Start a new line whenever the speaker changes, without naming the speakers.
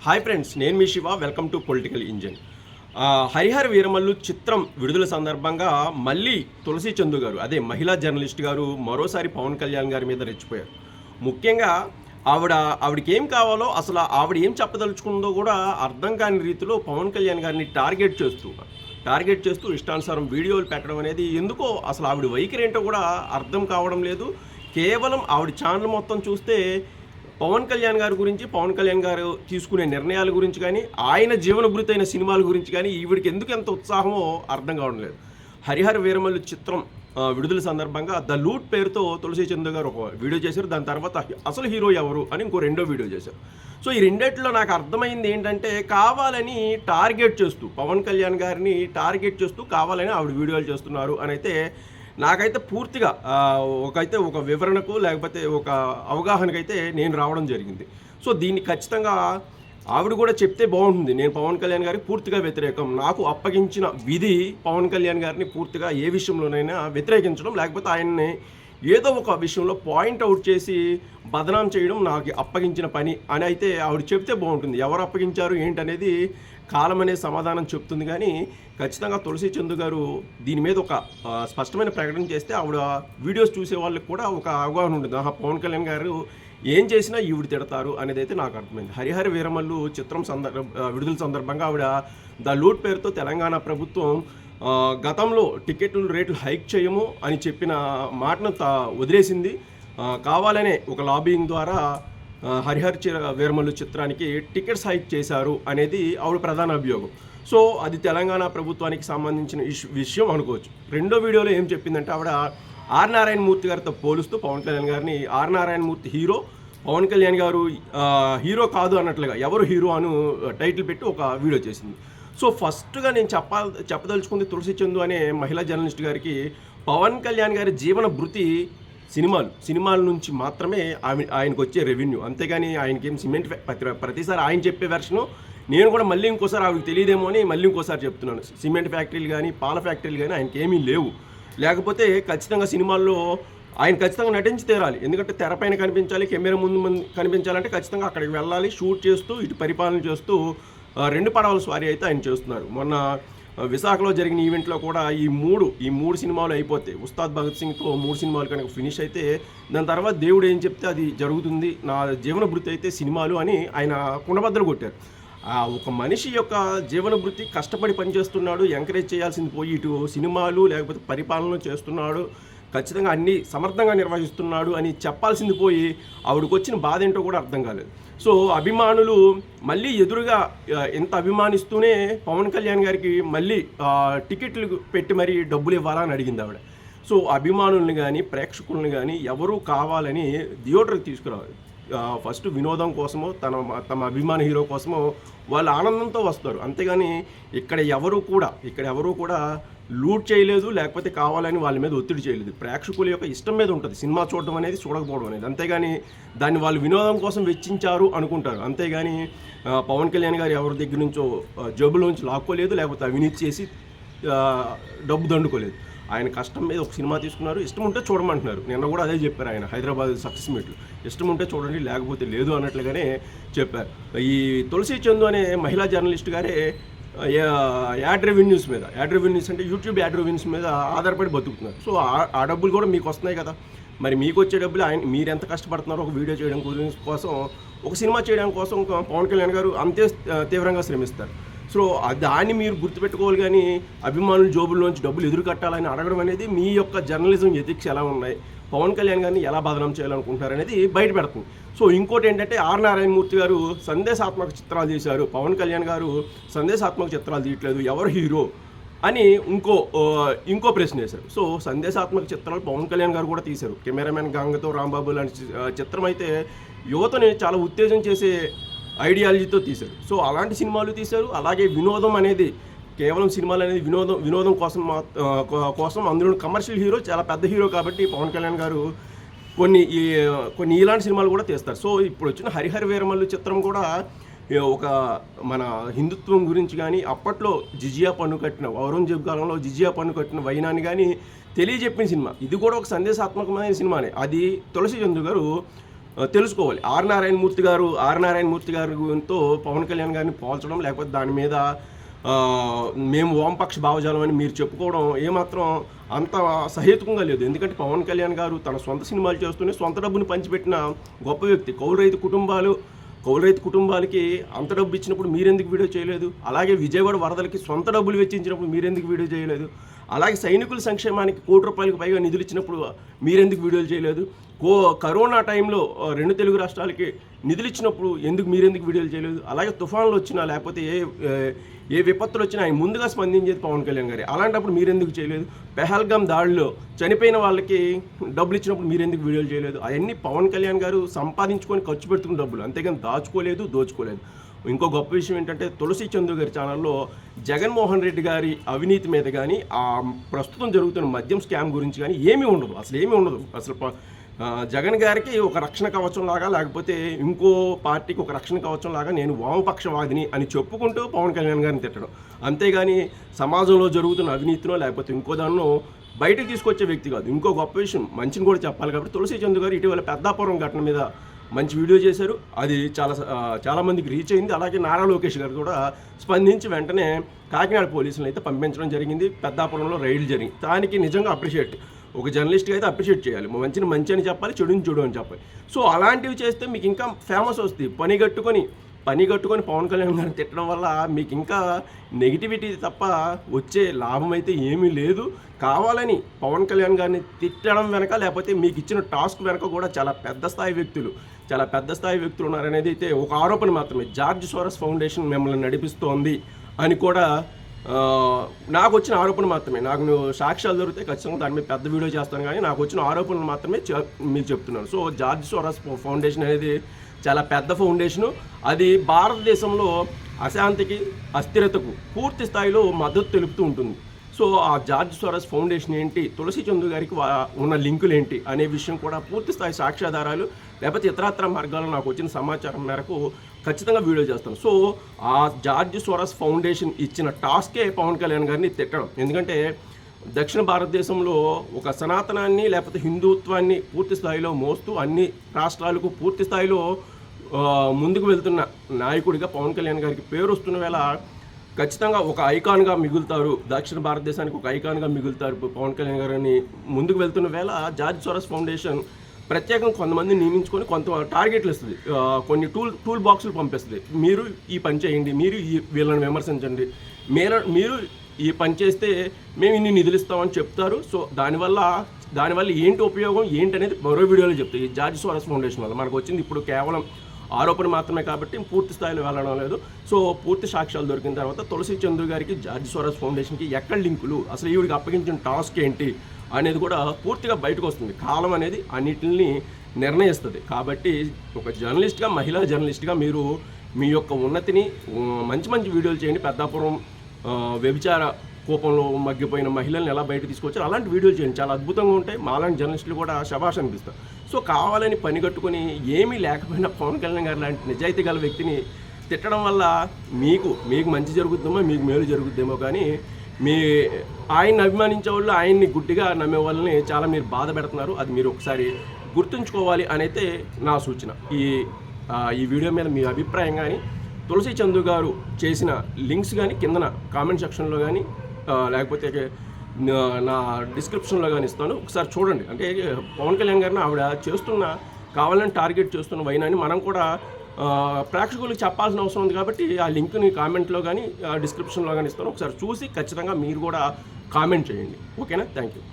Hi friends, నేను మీ Shiva. Welcome to political engine. Harihara Veeramallu చిత్రం విడుదల సందర్భంగా మళ్ళీ తులసి చందు గారు, అదే మహిళా జర్నలిస్ట్ గారు, మరోసారి పవన్ కళ్యాణ్ గారి మీద రెచ్చిపోయారు. ముఖ్యంగా ఆవిడకి ఏం కావాలో, అసలు ఆవిడ ఏం చెప్పదలుచుకుందో కూడా అర్థం కాని రీతిలో పవన్ కళ్యాణ్ గారిని టార్గెట్ చేస్తూ ఇష్టానుసారం వీడియోలు పెట్టడం అనేది ఎందుకో అసలు ఆవిడ వైఖరి ఏంటో కూడా అర్థం కావడం లేదు. కేవలం ఆవిడ ఛానల్ మొత్తం చూస్తే పవన్ కళ్యాణ్ గారి గురించి, పవన్ కళ్యాణ్ గారు తీసుకునే నిర్ణయాల గురించి కానీ, ఆయన జీవనభృతి అయిన సినిమాల గురించి కానీ ఈవిడికి ఎందుకు ఎంత ఉత్సాహమో అర్థం కావడం లేదు. హరిహర వీరమల్లు చిత్రం విడుదల సందర్భంగా ద లూట్ పేరుతో తులసి చందు గారు ఒక వీడియో చేశారు. దాని తర్వాత అసలు హీరో ఎవరు అని ఇంకో రెండో వీడియో చేశారు. సో ఈ రెండిట్లో నాకు అర్థమైంది ఏంటంటే, కావాలని టార్గెట్ చేస్తూ పవన్ కళ్యాణ్ గారిని టార్గెట్ చేస్తూ కావాలని ఆవిడ వీడియోలు చేస్తున్నారు అని అయితే నాకైతే పూర్తిగా ఒక వివరణకు లేకపోతే ఒక అవగాహనకైతే నేను రావడం జరిగింది. సో దీన్ని ఖచ్చితంగా ఆవిడ కూడా చెప్తే బాగుంటుంది. నేను పవన్ కళ్యాణ్ గారికి పూర్తిగా వ్యతిరేకం, నాకు అప్పగించిన విధి పవన్ కళ్యాణ్ గారిని పూర్తిగా ఏ విషయంలోనైనా వ్యతిరేకించడం, లేకపోతే ఆయన్ని ఏదో ఒక విషయంలో పాయింట్ అవుట్ చేసి బదనాం చేయడం నాకు అప్పగించిన పని అని అయితే ఆవిడ చెప్తే బాగుంటుంది. ఎవరు అప్పగించారు ఏంటనేది కాలం అనే సమాధానం చెప్తుంది. కానీ ఖచ్చితంగా తులసి చందు గారు దీని మీద ఒక స్పష్టమైన ప్రకటన చేస్తే ఆవిడ వీడియోస్ చూసే వాళ్ళకి కూడా ఒక అవగాహన ఉంటుంది. పవన్ కళ్యాణ్ గారు ఏం చేసినా ఈవిడ తిడతారు అనేది అయితే నాకు అర్థమైంది. హరిహర వీరమల్లు చిత్రం విడుదల సందర్భంగా ఆవిడ ద లూట్ పేరుతో తెలంగాణ ప్రభుత్వం గతంలో టికెట్లు రేట్లు హైక్ చేయము అని చెప్పిన మాటను వదిలేసింది. కావాలనే ఒక లాబింగ్ ద్వారా హరిహర వీరమల్లు చిత్రానికి టికెట్స్ హైక్ చేశారు అనేది ఆవిడ ప్రధాన అభియోగం. సో అది తెలంగాణ ప్రభుత్వానికి సంబంధించిన విషయం అనుకోవచ్చు. రెండో వీడియోలో ఏం చెప్పిందంటే, ఆవిడ ఆర్ నారాయణ మూర్తి గారితో పోలుస్తూ పవన్ కళ్యాణ్ గారిని, ఆర్ నారాయణ మూర్తి హీరో, పవన్ కళ్యాణ్ గారు హీరో కాదు అన్నట్లుగా ఎవరు హీరో అను టైటిల్ పెట్టి ఒక వీడియో చేసింది. సో ఫస్ట్గా నేను చెప్పదలుచుకుంది తులసి చందు అనే మహిళా జర్నలిస్ట్ గారికి, పవన్ కళ్యాణ్ గారి జీవన భృతి సినిమాల నుంచి మాత్రమే ఆయనకు వచ్చే రెవెన్యూ. అంతేగాని ఆయనకి ఏం సిమెంట్ ప్రతిసారి ఆయన చెప్పే వెర్షను నేను కూడా మళ్ళీ ఇంకోసారి ఆవిడకి తెలియదేమో అని మళ్ళీ ఇంకోసారి చెప్తున్నాను. సిమెంట్ ఫ్యాక్టరీలు కానీ పాల ఫ్యాక్టరీలు కానీ ఆయనకి ఏమీ లేవు. లేకపోతే ఖచ్చితంగా సినిమాల్లో ఆయన ఖచ్చితంగా నటించి తీరాలి. ఎందుకంటే తెరపైన కనిపించాలి, కెమెరా ముందు కనిపించాలంటే ఖచ్చితంగా అక్కడికి వెళ్ళాలి. షూట్ చేస్తూ ఇటు పరిపాలన చేస్తూ 2 పడవల స్వారీ అయితే ఆయన చేస్తున్నారు. మొన్న విశాఖలో జరిగిన ఈవెంట్లో కూడా ఈ మూడు సినిమాలు అయిపోతాయి. ఉస్తాద్ భగత్ సింగ్తో 3 సినిమాలు కనుక ఫినిష్ అయితే దాని తర్వాత దేవుడు ఏం చెప్తే అది జరుగుతుంది, నా జీవన భృతి అయితే సినిమాలు అని ఆయన కుండబద్దలు కొట్టారు. ఒక మనిషి యొక్క జీవన భృతి కష్టపడి పనిచేస్తున్నాడు, ఎంకరేజ్ చేయాల్సింది పోయి ఇటు సినిమాలు లేకపోతే పరిపాలన చేస్తున్నాడు, ఖచ్చితంగా అన్నీ సమర్థంగా నిర్వహిస్తున్నాడు అని చెప్పాల్సింది పోయి ఆవిడకి వచ్చిన బాధ ఏంటో కూడా అర్థం కాలేదు. సో అభిమానులు మళ్ళీ ఎదురుగా ఎంత అభిమానిస్తూనే పవన్ కళ్యాణ్ గారికి మళ్ళీ టికెట్లు పెట్టి మరీ డబ్బులు ఇవ్వాలని అడిగింది ఆవిడ. సో అభిమానుల్ని కానీ ప్రేక్షకుల్ని కానీ ఎవరూ కావాలని థియేటర్కి తీసుకురావాలి. ఫస్ట్ వినోదం కోసమో తమ అభిమాన హీరో కోసమో వాళ్ళు ఆనందంతో వస్తారు. అంతేగాని ఇక్కడ ఎవరు కూడా లూట్ చేయలేదు, లేకపోతే కావాలని వాళ్ళ మీద ఒత్తిడి చేయలేదు. ప్రేక్షకుల యొక్క ఇష్టం మీద ఉంటుంది సినిమా చూడడం అనేది, చూడకపోవడం అనేది. అంతేగాని దాన్ని వాళ్ళు వినోదం కోసం వెచ్చించారు అనుకుంటారు. అంతేగాని పవన్ కళ్యాణ్ గారు ఎవరి దగ్గర నుంచో జబ్బులోంచి లాక్కోలేదు, లేకపోతే అవినీతి చేసి డబ్బు దండుకోలేదు. ఆయన కష్టం మీద ఒక సినిమా తీసుకున్నారు, ఇష్టం ఉంటే చూడమంటున్నారు. నిన్న కూడా అదే చెప్పారు ఆయన హైదరాబాద్ సక్సెస్ మీట్లు, ఇష్టం ఉంటే చూడండి లేకపోతే లేదు అన్నట్లుగానే చెప్పారు. ఈ తులసి చందు అనే మహిళా జర్నలిస్ట్ గారే యాడ్ రెవెన్యూస్ అంటే యూట్యూబ్ యాడ్ రెవెన్యూస్ మీద ఆధారపడి బతుకుతున్నారు. సో ఆ డబ్బులు కూడా మీకు వస్తున్నాయి కదా, మరి మీకు వచ్చే డబ్బులు మీరు ఎంత కష్టపడుతున్నారో ఒక వీడియో చేయడం కోసం, ఒక సినిమా చేయడం కోసం పవన్ కళ్యాణ్ గారు అంతే తీవ్రంగా శ్రమిస్తారు. సో దాన్ని మీరు గుర్తుపెట్టుకోవాలి. కానీ అభిమానుల జోబుల్లోంచి డబ్బులు ఎదురు కట్టాలని అడగడం అనేది మీ యొక్క జర్నలిజం ఎథిక్స్ ఎలా ఉన్నాయి, పవన్ కళ్యాణ్ గారిని ఎలా బదనాం చేయాలనుకుంటున్నారు అనేది బయట పెడుతుంది. సో ఇంకోటి ఏంటంటే, ఆర్ నారాయణ మూర్తి గారు సందేశాత్మక చిత్రాలు తీశారు, పవన్ కళ్యాణ్ గారు సందేశాత్మక చిత్రాలు తీయట్లేదు, ఎవరు హీరో అని ఇంకో ప్రశ్న వేశారు. సో సందేశాత్మక చిత్రాలు పవన్ కళ్యాణ్ గారు కూడా తీశారు. కెమెరామెన్ గంగతో రాంబాబు లాంటి చిత్రం అయితే యువతని చాలా ఉత్తేజం చేసే ఐడియాలజీతో తీశారు. సో అలాంటి సినిమాలు తీశారు. అలాగే వినోదం అనేది, కేవలం సినిమాలు అనేది వినోదం కోసం అందులో కమర్షియల్ హీరో, చాలా పెద్ద హీరో కాబట్టి పవన్ కళ్యాణ్ గారు కొన్ని ఇలాంటి సినిమాలు కూడా తీస్తారు. సో ఇప్పుడు వచ్చిన హరిహర వీరమల్లు చిత్రం కూడా ఒక మన హిందుత్వం గురించి కానీ, అప్పట్లో జిజియా పన్ను కట్టిన ఔరంగజేబు కాలంలో జిజియా పన్ను కట్టిన వైనాన్ని కానీ తెలియజెప్పిన సినిమా. ఇది కూడా ఒక సందేశాత్మకమైన సినిమానే. అది తులసి చందు గారు తెలుసుకోవాలి. ఆర్ నారాయణమూర్తి గారితో పవన్ కళ్యాణ్ గారిని పోల్చడం, లేకపోతే దాని మీద మేము వామపక్ష భావజాలం అని మీరు చెప్పుకోవడం ఏమాత్రం అంత సహేతుకంగా లేదు. ఎందుకంటే పవన్ కళ్యాణ్ గారు తన సొంత సినిమాలు చేస్తూనే సొంత డబ్బుని పంచిపెట్టిన గొప్ప వ్యక్తి. కౌలు రైతు కుటుంబాలకి అంత డబ్బు ఇచ్చినప్పుడు మీరెందుకు వీడియో చేయలేదు? అలాగే విజయవాడ వరదలకి సొంత డబ్బులు వెచ్చించినప్పుడు మీరెందుకు వీడియో చేయలేదు? అలాగే సైనికుల సంక్షేమానికి ₹1 కోటి పైగా నిధులు ఇచ్చినప్పుడు మీరెందుకు వీడియోలు చేయలేదు? కరోనా టైంలో 2 తెలుగు రాష్ట్రాలకి నిధులు ఇచ్చినప్పుడు మీరెందుకు వీడియోలు చేయలేదు? అలాగే తుఫాన్లు వచ్చినా, లేకపోతే ఏ విపత్తులు వచ్చినా ఆయన ముందుగా స్పందించేది పవన్ కళ్యాణ్ గారి. అలాంటప్పుడు మీరెందుకు చేయలేదు? పెహల్గాం దాడిలో చనిపోయిన వాళ్ళకి డబ్బులు ఇచ్చినప్పుడు మీరెందుకు వీడియోలు చేయలేదు? అవన్నీ పవన్ కళ్యాణ్ గారు సంపాదించుకొని ఖర్చు పెడుతున్న డబ్బులు, అంతేగాని దాచుకోలేదు, దోచుకోలేదు. ఇంకో గొప్ప విషయం ఏంటంటే తులసి చందు గారి ఛానల్లో జగన్మోహన్ రెడ్డి గారి అవినీతి మీద కానీ, ఆ ప్రస్తుతం జరుగుతున్న మద్యం స్కామ్ గురించి కానీ ఏమీ ఉండదు. అసలు జగన్ గారికి ఒక రక్షణ కవచం లాగా, లేకపోతే ఇంకో పార్టీకి ఒక రక్షణ కవచం లాగా నేను వామపక్షవాదిని అని చెప్పుకుంటూ పవన్ కళ్యాణ్ గారిని తిట్టడం, అంతేగాని సమాజంలో జరుగుతున్న అవినీతినో లేకపోతే ఇంకో దాన్నో బయటకు తీసుకొచ్చే వ్యక్తి కాదు. ఇంకో గొప్ప విషయం మంచిని కూడా చెప్పాలి కాబట్టి, తులసి చందు గారు ఇటీవల పెద్దాపురం ఘటన మీద మంచి వీడియో చేశారు. అది చాలామందికి రీచ్ అయింది. అలాగే నారా లోకేష్ గారు కూడా స్పందించి వెంటనే కాకినాడ పోలీసులను అయితే పంపించడం జరిగింది. పెద్దాపురంలో రైడ్లు జరిగింది. దానికి నిజంగా అప్రిషియేట్, ఒక జర్నలిస్ట్గా అయితే అప్రిషియేట్ చేయాలి. మంచిని మంచి అని చెప్పాలి, చెడుని చెడు అని చెప్పాలి. సో అలాంటివి చేస్తే మీకు ఇంకా ఫేమస్ వస్తుంది. పని కట్టుకొని పవన్ కళ్యాణ్ గారిని తిట్టడం వల్ల మీకు ఇంకా నెగిటివిటీ తప్ప వచ్చే లాభం అయితే ఏమీ లేదు. కావాలని పవన్ కళ్యాణ్ గారిని తిట్టడం వెనక, లేకపోతే మీకు ఇచ్చిన టాస్క్ వెనక కూడా చాలా పెద్ద స్థాయి వ్యక్తులు ఉన్నారనేది అయితే ఒక ఆరోపణ మాత్రమే. జార్జ్ సోరస్ ఫౌండేషన్ మిమ్మల్ని నడిపిస్తోంది అని కూడా నాకు వచ్చిన ఆరోపణ మాత్రమే. నాకు సాక్ష్యాలు దొరికితే ఖచ్చితంగా దాని మీద పెద్ద వీడియో చేస్తాను, కానీ నాకు వచ్చిన ఆరోపణలు మాత్రమే మీకు చెప్తున్నాను. సో జార్జ్ సోరస్ ఫౌండేషన్ అనేది చాలా పెద్ద ఫౌండేషను. అది భారతదేశంలో అశాంతికి, అస్థిరతకు పూర్తి స్థాయిలో మద్దతు తెలుపుతూ ఉంటుంది. సో ఆ జార్జ్ సోరస్ ఫౌండేషన్ ఏంటి, తులసి చందు గారికి ఉన్న లింకులు ఏంటి అనే విషయం కూడా పూర్తి స్థాయి సాక్ష్యాధారాలు, లేకపోతే ఇతరత్ర మార్గాల్లో నాకు వచ్చిన సమాచారం మేరకు ఖచ్చితంగా వీడియో చేస్తాను. సో ఆ జార్జ్ సోరస్ ఫౌండేషన్ ఇచ్చిన టాస్కే పవన్ కళ్యాణ్ గారిని తిట్టడం. ఎందుకంటే దక్షిణ భారతదేశంలో ఒక సనాతనాన్ని, లేకపోతే హిందుత్వాన్ని పూర్తి స్థాయిలో మోస్తూ అన్ని రాష్ట్రాలకు పూర్తి స్థాయిలో ముందుకు వెళ్తున్న నాయకుడిగా పవన్ కళ్యాణ్ గారికి పేరు వస్తున్న వేళ ఖచ్చితంగా ఒక ఐకాన్గా మిగులుతారు, దక్షిణ భారతదేశానికి ఒక ఐకాన్గా మిగులుతారు పవన్ కళ్యాణ్ గారిని ముందుకు వెళ్తున్న వేళ జార్జ్ సోరస్ ఫౌండేషన్ ప్రత్యేకంగా కొంతమంది నియమించుకొని కొంత టార్గెట్లు ఇస్తుంది, కొన్ని టూల్ బాక్సులు పంపిస్తుంది. మీరు ఈ పని చేయండి, మీరు వీళ్ళని విమర్శించండి, మీరు ఈ పని చేస్తే మేము ఇన్ని నిధులు ఇస్తామని చెప్తారు. సో దానివల్ల ఏంటి ఉపయోగం ఏంటనేది మరో వీడియోలో చెప్తాయి. ఈ జార్జ్ సోరస్ ఫౌండేషన్ వల్ల మనకు వచ్చింది ఇప్పుడు కేవలం ఆరోపణ మాత్రమే కాబట్టి పూర్తి స్థాయిలో వెళ్ళడం లేదు. సో పూర్తి సాక్ష్యాలు దొరికిన తర్వాత తులసి చందు గారికి జార్జ్ సోరస్ ఫౌండేషన్కి ఎక్కడ లింకులు, అసలు ఈవిడికి అప్పగించిన టాస్క్ ఏంటి అనేది కూడా పూర్తిగా బయటకు వస్తుంది. కాలం అనేది అన్నిటిని నిర్ణయిస్తుంది. కాబట్టి ఒక జర్నలిస్ట్గా, మహిళా జర్నలిస్ట్గా మీరు మీ యొక్క ఉన్నతిని మంచి వీడియోలు చేయండి. పెద్దాపురం వ్యభిచార కోపంలో మగ్గిపోయిన మహిళల్ని ఎలా బయట తీసుకొచ్చారు అలాంటి వీడియోలు చేయండి, చాలా అద్భుతంగా ఉంటాయి. మాలాంటి జర్నలిస్టులు కూడా శభాష్ అనిపిస్తారు. సో కావాలని పని కట్టుకొని ఏమీ లేకపోయినా పవన్ కళ్యాణ్ గారు లాంటి నిజాయితీ గల వ్యక్తిని తిట్టడం వల్ల మీకు మంచి జరుగుతుందేమో, మీకు మేలు జరుగుతుందేమో, కానీ ఆయన్ని అభిమానించే వాళ్ళు ఆయన్ని గుడ్డిగా నమ్మే వాళ్ళని చాలా మీరు బాధ పెడుతున్నారు. అది మీరు ఒకసారి గుర్తుంచుకోవాలి అనైతే నా సూచన. ఈ వీడియో మీద మీ అభిప్రాయం కానీ, తులసి చందు గారు చేసిన లింక్స్ కానీ కిందన కామెంట్ సెక్షన్లో కానీ, లేకపోతే నా డిస్క్రిప్షన్లో కానీ ఇస్తాను, ఒకసారి చూడండి. అంటే పవన్ కళ్యాణ్ గారిని ఆవిడ కావాలని టార్గెట్ చేస్తున్న వైనాన్ని మనం కూడా ప్రేక్షకులకు చెప్పాల్సిన అవసరం ఉంది. కాబట్టి ఆ లింక్ని కామెంట్లో కానీ డిస్క్రిప్షన్లో కానీ ఇస్తాను, ఒకసారి చూసి ఖచ్చితంగా మీరు కూడా కామెంట్ చేయండి. ఓకేనా? Thank you.